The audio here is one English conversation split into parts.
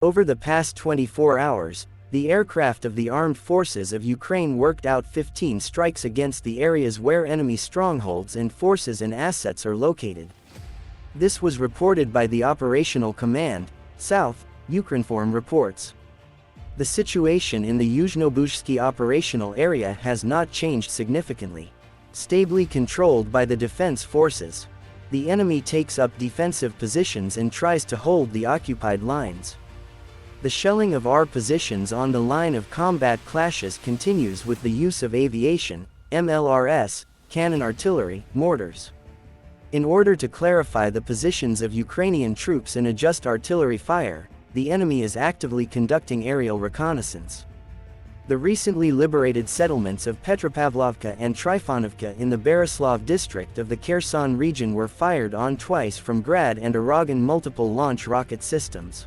Over the past 24 hours, the aircraft of the armed forces of Ukraine worked out 15 strikes against the areas where enemy strongholds and forces and assets are located. This was reported by the Operational Command, South, Ukrinform reports. The situation in the Yuzhno-Buzhsky operational area has not changed significantly. Stably controlled by the defense forces, the enemy takes up defensive positions and tries to hold the occupied lines. The shelling of our positions on the line of combat clashes continues with the use of aviation, MLRS, cannon artillery, mortars. In order to clarify the positions of Ukrainian troops and adjust artillery fire, the enemy is actively conducting aerial reconnaissance. The recently liberated settlements of Petropavlovka and Trifonovka in the Berislav district of the Kherson region were fired on twice from Grad and Aragon multiple launch rocket systems.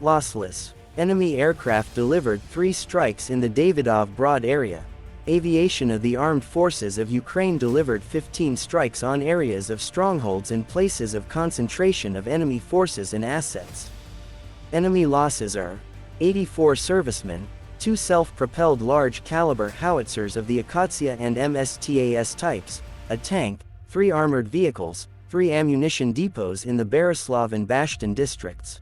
Lossless. Enemy aircraft delivered 3 strikes in the Davidov Brod area. Aviation of the Armed Forces of Ukraine delivered 15 strikes on areas of strongholds and places of concentration of enemy forces and assets. Enemy losses are 84 servicemen, 2 self-propelled large-caliber howitzers of the Akatsiya and MSTAS types, a tank, 3 armored vehicles, 3 ammunition depots in the Berislav and Bashtin districts.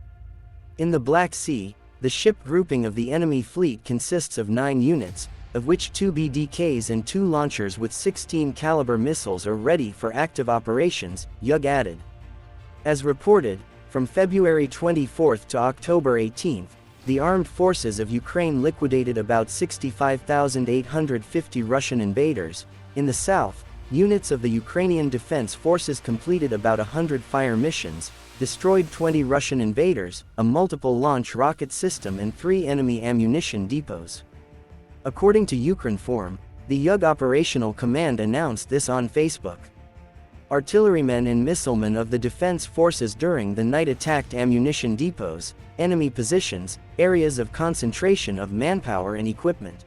In the Black Sea, the ship grouping of the enemy fleet consists of 9 units, of which 2 BDKs and 2 launchers with 16 caliber missiles are ready for active operations, UG added. As reported, from February 24 to October 18, the armed forces of Ukraine liquidated about 65,850 Russian invaders. In the south, units of the Ukrainian Defense Forces completed about 100 fire missions, destroyed 20 Russian invaders, a multiple launch rocket system and 3 enemy ammunition depots. According to Ukrinform, the UG Operational Command announced this on Facebook. Artillerymen and missilemen of the defense forces during the night attacked ammunition depots, enemy positions, areas of concentration of manpower and equipment.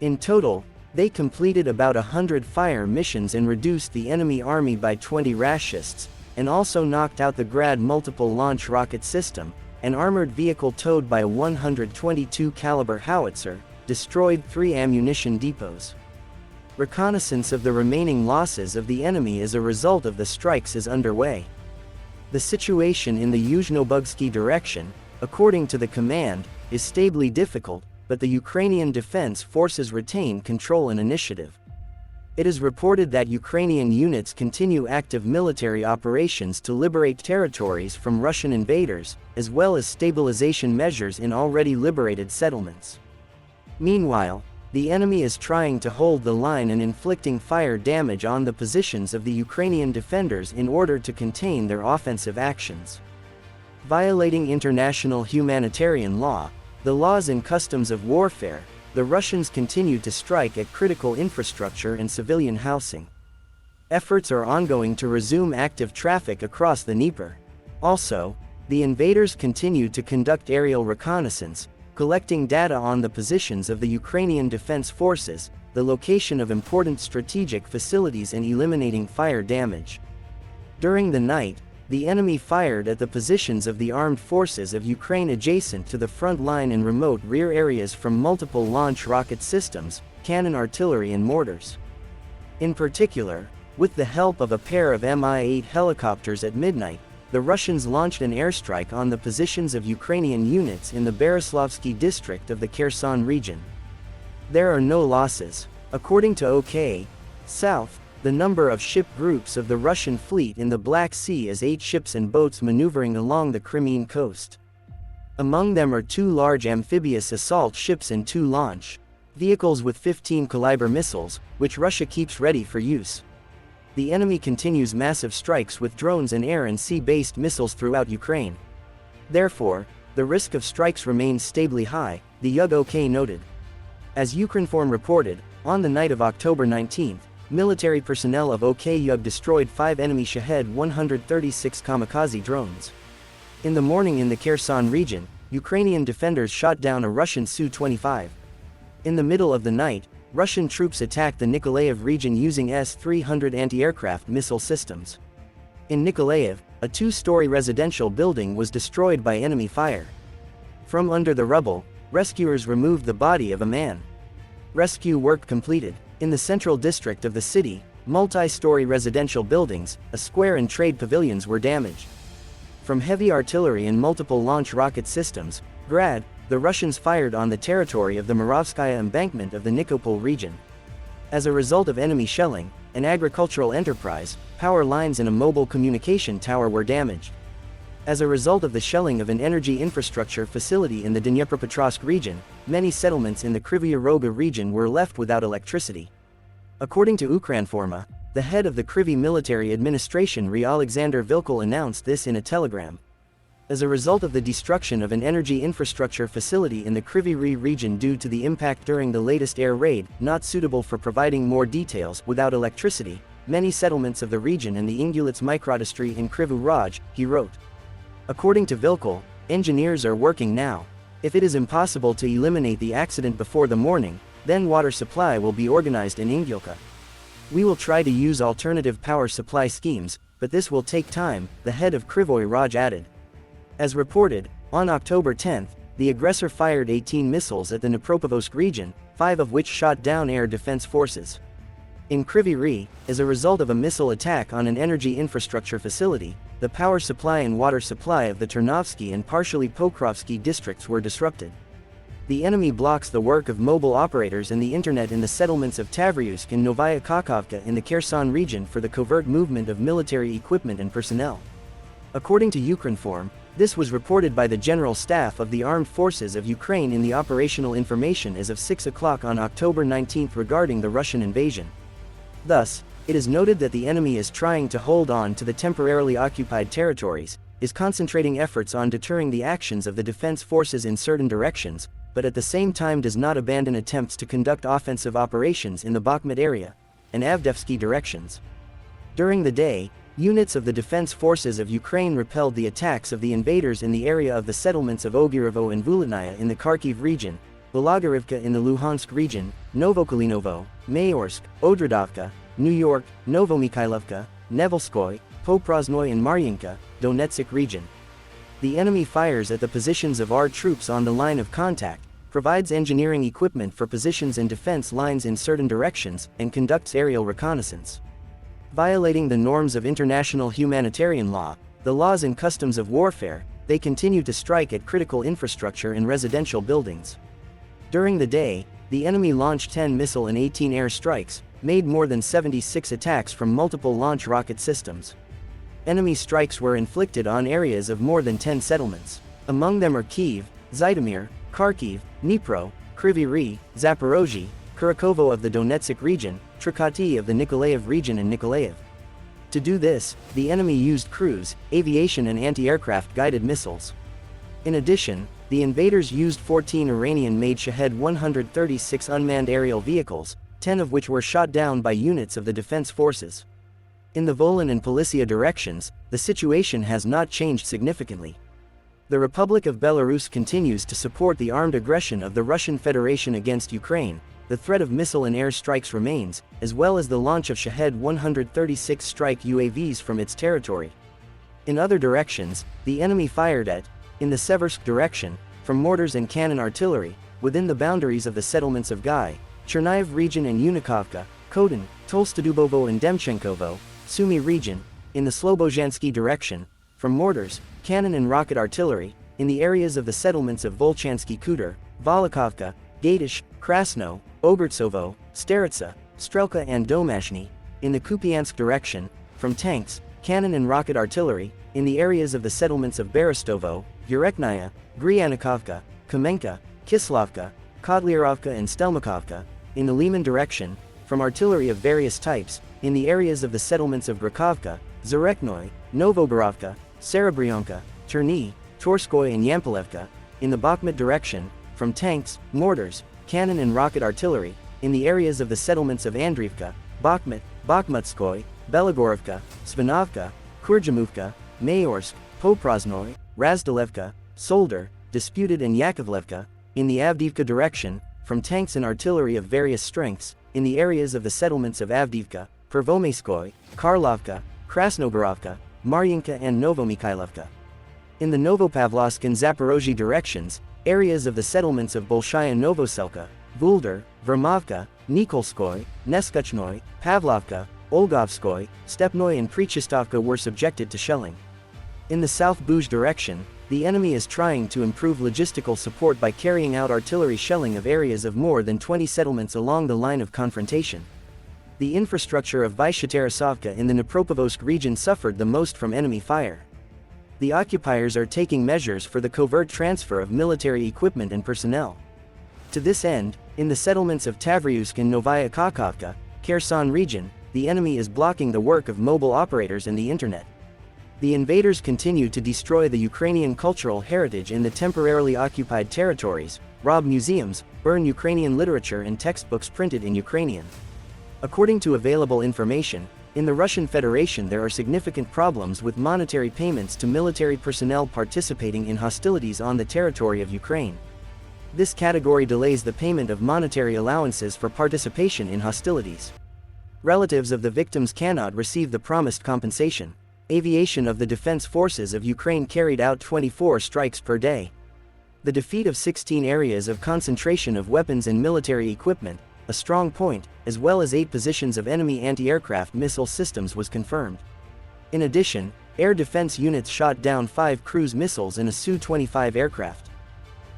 In total, they completed about 100 fire missions and reduced the enemy army by 20 rashists, and also knocked out the Grad multiple launch rocket system, an armored vehicle towed by a 122 caliber howitzer, destroyed 3 ammunition depots. Reconnaissance of the remaining losses of the enemy as a result of the strikes is underway. The situation in the Yuzhno-Buzhsky direction, according to the command, is stably difficult, but the Ukrainian defense forces retain control and initiative. It is reported that Ukrainian units continue active military operations to liberate territories from Russian invaders, as well as stabilization measures in already liberated settlements. Meanwhile, the enemy is trying to hold the line and inflicting fire damage on the positions of the Ukrainian defenders in order to contain their offensive actions. Violating international humanitarian law, the laws and customs of warfare, the Russians continue to strike at critical infrastructure and civilian housing. Efforts are ongoing to resume active traffic across the Dnieper. Also, the invaders continue to conduct aerial reconnaissance, collecting data on the positions of the Ukrainian Defense Forces, the location of important strategic facilities and eliminating fire damage. During the night, the enemy fired at the positions of the armed forces of Ukraine adjacent to the front line and remote rear areas from multiple launch rocket systems, cannon artillery and mortars. In particular, with the help of a pair of Mi-8 helicopters at midnight, the Russians launched an airstrike on the positions of Ukrainian units in the Bereslavsky district of the Kherson region. There are no losses. According to OK South, the number of ship groups of the Russian fleet in the Black Sea is 8 ships and boats maneuvering along the Crimean coast. Among them are 2 large amphibious assault ships and 2 launch vehicles with 15 caliber missiles, which Russia keeps ready for use. The enemy continues massive strikes with drones and air and sea-based missiles throughout Ukraine. Therefore, the risk of strikes remains stably high, the UG OK noted. As Ukrinform reported, on the night of October 19, military personnel of OK UG destroyed 5 enemy Shahed 136 kamikaze drones. In the morning in the Kherson region, Ukrainian defenders shot down a Russian Su-25. In the middle of the night, Russian troops attacked the Nikolaev region using S-300 anti-aircraft missile systems. In Nikolaev, a 2-story residential building was destroyed by enemy fire. From under the rubble, rescuers removed the body of a man. Rescue work completed. In the central district of the city, multi-story residential buildings, a square and trade pavilions were damaged. From heavy artillery and multiple launch rocket systems, Grad, the Russians fired on the territory of the Moravskaya embankment of the Nikopol region. As a result of enemy shelling, an agricultural enterprise, power lines and a mobile communication tower were damaged. As a result of the shelling of an energy infrastructure facility in the Dnipropetrovsk region, many settlements in the Kryvyi Rog region were left without electricity. According to Ukranforma, the head of the Kryvyi military administration Alexander Vilkel announced this in a telegram. As a result of the destruction of an energy infrastructure facility in the Kryvyi Rih region due to the impact during the latest air raid, not suitable for providing more details, without electricity, many settlements of the region and the Ingulets microdistry in Kryvyi Rog, he wrote. According to Vilkel, engineers are working now. If it is impossible to eliminate the accident before the morning, then water supply will be organized in Ingulka. We will try to use alternative power supply schemes, but this will take time, the head of Kryvyi Rog added. As reported, on October 10, the aggressor fired 18 missiles at the Dnipropetrovsk region, 5 of which shot down air defense forces. In Kryvyi Rih, as a result of a missile attack on an energy infrastructure facility, the power supply and water supply of the Ternovsky and partially Pokrovsky districts were disrupted. The enemy blocks the work of mobile operators and the internet in the settlements of Tavryusk and Novaya Kakhovka in the Kherson region for the covert movement of military equipment and personnel. According to Ukrinform, this was reported by the General Staff of the Armed Forces of Ukraine in the operational information as of 6 o'clock on October 19 regarding the Russian invasion. Thus, it is noted that the enemy is trying to hold on to the temporarily occupied territories, is concentrating efforts on deterring the actions of the defense forces in certain directions, but at the same time does not abandon attempts to conduct offensive operations in the Bakhmut area and Avdiivsky directions. During the day, units of the defense forces of Ukraine repelled the attacks of the invaders in the area of the settlements of Ogirevo and Vulinaya in the Kharkiv region, Vologorivka in the Luhansk region, Novokalinovo, Mayorsk, Odradovka, New York, Novomikhailovka, Nevelskoy, Poprozhnoy and Maryinka, Donetsk region. The enemy fires at the positions of our troops on the line of contact, provides engineering equipment for positions and defense lines in certain directions, and conducts aerial reconnaissance. Violating the norms of international humanitarian law, the laws and customs of warfare, they continue to strike at critical infrastructure and residential buildings. During the day, the enemy launched 10 missile and 18 air strikes, made more than 76 attacks from multiple launch rocket systems. Enemy strikes were inflicted on areas of more than 10 settlements. Among them are Kyiv, Zhytomyr, Kharkiv, Dnipro, Kryvyi Rih, Zaporozhye, Kurakovo of the Donetsk region, Trikati of the Nikolaev region and Nikolaev. To do this, the enemy used cruise, aviation and anti-aircraft guided missiles. In addition, the invaders used 14 Iranian-made Shahed-136 unmanned aerial vehicles, 10 of which were shot down by units of the defense forces. In the Volyn and Polisia directions, the situation has not changed significantly. The Republic of Belarus continues to support the armed aggression of the Russian Federation against Ukraine. The threat of missile and air strikes remains, as well as the launch of Shahed-136 strike UAVs from its territory. In other directions, the enemy fired at, in the Seversk direction, from mortars and cannon artillery, within the boundaries of the settlements of Gai, Chernihiv region and Unikovka, Kodin, Tolstodubovo and Demchenkovo, Sumy region, in the Slobozhansky direction, from mortars, cannon and rocket artillery, in the areas of the settlements of Volchansky Khutor, Volikovka, Gatish, Krasno, Obertsovo, Staritsa, Strelka and Domashny, in the Kupiansk direction, from tanks, cannon and rocket artillery, in the areas of the settlements of Berestovo, Yureknaya, Gryanikovka, Kamenka, Kislovka, Kodlyarovka and Stelmakovka, in the Liman direction, from artillery of various types, in the areas of the settlements of Grakovka, Zareknoy, Novoborovka, Serebryanka, Terny, Torskoy and Yampolevka, in the Bakhmut direction, from tanks, mortars, cannon and rocket artillery, in the areas of the settlements of Andriivka, Bakhmut, Bakhmutskoy, Belagorovka, Svinovka, Kurjamovka, Mayorsk, Poprozhnoy, Razdalevka, Solder, Disputed and Yakovlevka, in the Avdiivka direction, from tanks and artillery of various strengths, in the areas of the settlements of Avdiivka, Pervomeyskoy, Karlovka, Krasnogorovka, Maryinka and Novomikhailovka. In the Novopavlovsk and Zaporozhye directions, areas of the settlements of Bolshaya Novoselka, Vulder, Vermovka, Nikolskoy, Neskuchnoy, Pavlovka, Olgovskoy, Stepnoy and Prechistovka were subjected to shelling. In the South Buj direction, the enemy is trying to improve logistical support by carrying out artillery shelling of areas of more than 20 settlements along the line of confrontation. The infrastructure of Vyshyatarasovka in the Dnipropetrovsk region suffered the most from enemy fire. The occupiers are taking measures for the covert transfer of military equipment and personnel. To this end, in the settlements of Tavryusk and Novaya Kakhovka, Kherson region, the enemy is blocking the work of mobile operators and the internet. The invaders continue to destroy the Ukrainian cultural heritage in the temporarily occupied territories, rob museums, burn Ukrainian literature and textbooks printed in Ukrainian. According to available information, in the Russian Federation there are significant problems with monetary payments to military personnel participating in hostilities on the territory of Ukraine. This category delays the payment of monetary allowances for participation in hostilities. Relatives of the victims cannot receive the promised compensation. Aviation of the Defense Forces of Ukraine carried out 24 strikes per day. The defeat of 16 areas of concentration of weapons and military equipment, a strong point, as well as 8 positions of enemy anti-aircraft missile systems was confirmed. In addition, air defense units shot down 5 cruise missiles and a Su-25 aircraft.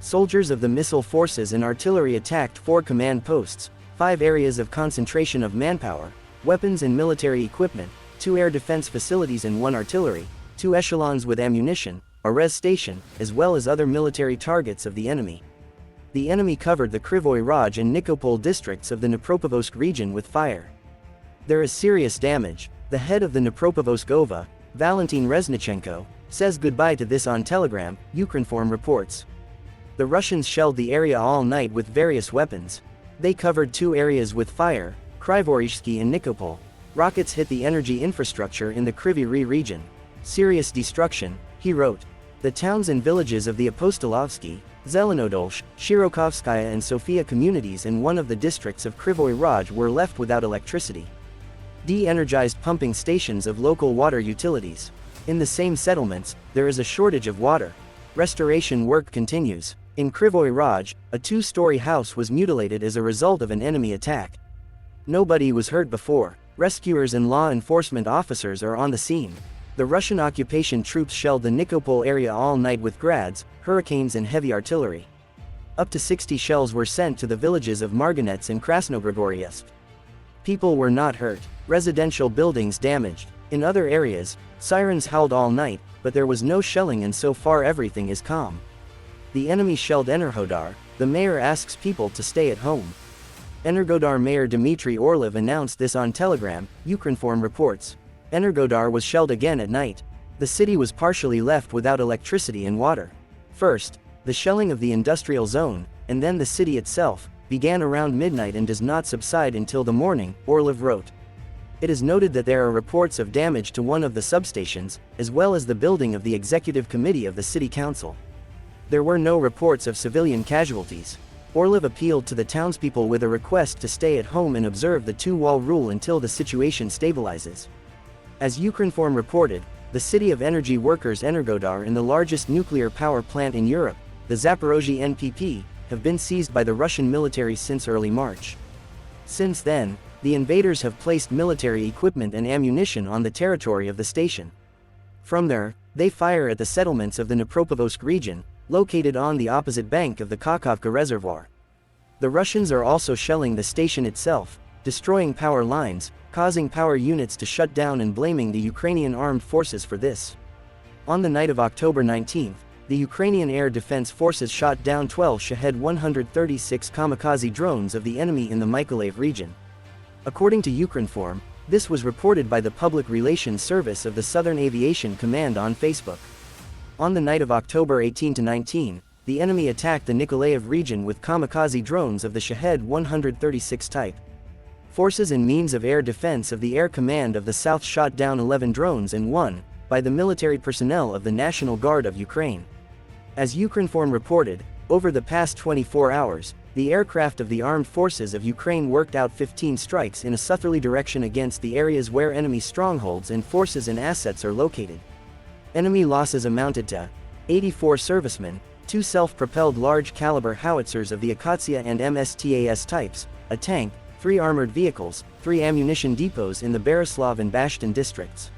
Soldiers of the missile forces and artillery attacked 4 command posts, 5 areas of concentration of manpower, weapons and military equipment, 2 air defense facilities and 1 artillery, 2 echelons with ammunition, a res station, as well as other military targets of the enemy. The enemy covered the Krivoy Raj and Nikopol districts of the Dnipropetrovsk region with fire. There is serious damage. The head of the Dnipropetrovsk OVA, Valentin Reznichenko, says goodbye to this on Telegram, Ukrinform reports. The Russians shelled the area all night with various weapons. They covered 2 areas with fire, Krivorizhsky and Nikopol. Rockets hit the energy infrastructure in the Kryvyi Rih region. Serious destruction, he wrote. The towns and villages of the Apostolovsky, Zelenodolsk, Shirokovskaya and Sofia communities in one of the districts of Krivoy Raj were left without electricity. De-energized pumping stations of local water utilities. In the same settlements, there is a shortage of water. Restoration work continues. In Krivoy Raj, a 2-story house was mutilated as a result of an enemy attack. Nobody was hurt before. Rescuers and law enforcement officers are on the scene. The Russian occupation troops shelled the Nikopol area all night with grads, hurricanes and heavy artillery. Up to 60 shells were sent to the villages of Marganets and Krasnogoriesk. People were not hurt. Residential buildings damaged. In other areas, sirens howled all night, but there was no shelling and so far everything is calm. The enemy shelled Enerhodar. The mayor asks people to stay at home. Energodar Mayor Dmitry Orlov announced this on Telegram, Ukrinform reports. Energodar was shelled again at night. The city was partially left without electricity and water. First, the shelling of the industrial zone, and then the city itself, began around midnight and does not subside until the morning, Orlov wrote. It is noted that there are reports of damage to one of the substations, as well as the building of the executive committee of the city council. There were no reports of civilian casualties. Orlov appealed to the townspeople with a request to stay at home and observe the 2-wall rule until the situation stabilizes. As Ukrinform reported, the city of energy workers Energodar and the largest nuclear power plant in Europe, the Zaporozhye NPP, have been seized by the Russian military since early March. Since then, the invaders have placed military equipment and ammunition on the territory of the station. From there, they fire at the settlements of the Dnipropetrovsk region, located on the opposite bank of the Kakhovka reservoir. The Russians are also shelling the station itself, destroying power lines, causing power units to shut down and blaming the Ukrainian armed forces for this. On the night of October 19, the Ukrainian Air Defense Forces shot down 12 Shahed-136 kamikaze drones of the enemy in the Mykolaiv region. According to Ukrinform, this was reported by the Public Relations Service of the Southern Aviation Command on Facebook. On the night of October 18-19, the enemy attacked the Nikolaev region with kamikaze drones of the Shahed-136 type. Forces and means of air defense of the Air Command of the South shot down 11 drones and 1, by the military personnel of the National Guard of Ukraine. As Ukrinform reported, over the past 24 hours, the aircraft of the Armed Forces of Ukraine worked out 15 strikes in a southerly direction against the areas where enemy strongholds and forces and assets are located. Enemy losses amounted to 84 servicemen, 2 self-propelled large-caliber howitzers of the Akatsiya and MSTAS types, a tank, 3 armored vehicles, 3 ammunition depots in the Berislav and Bashtan districts.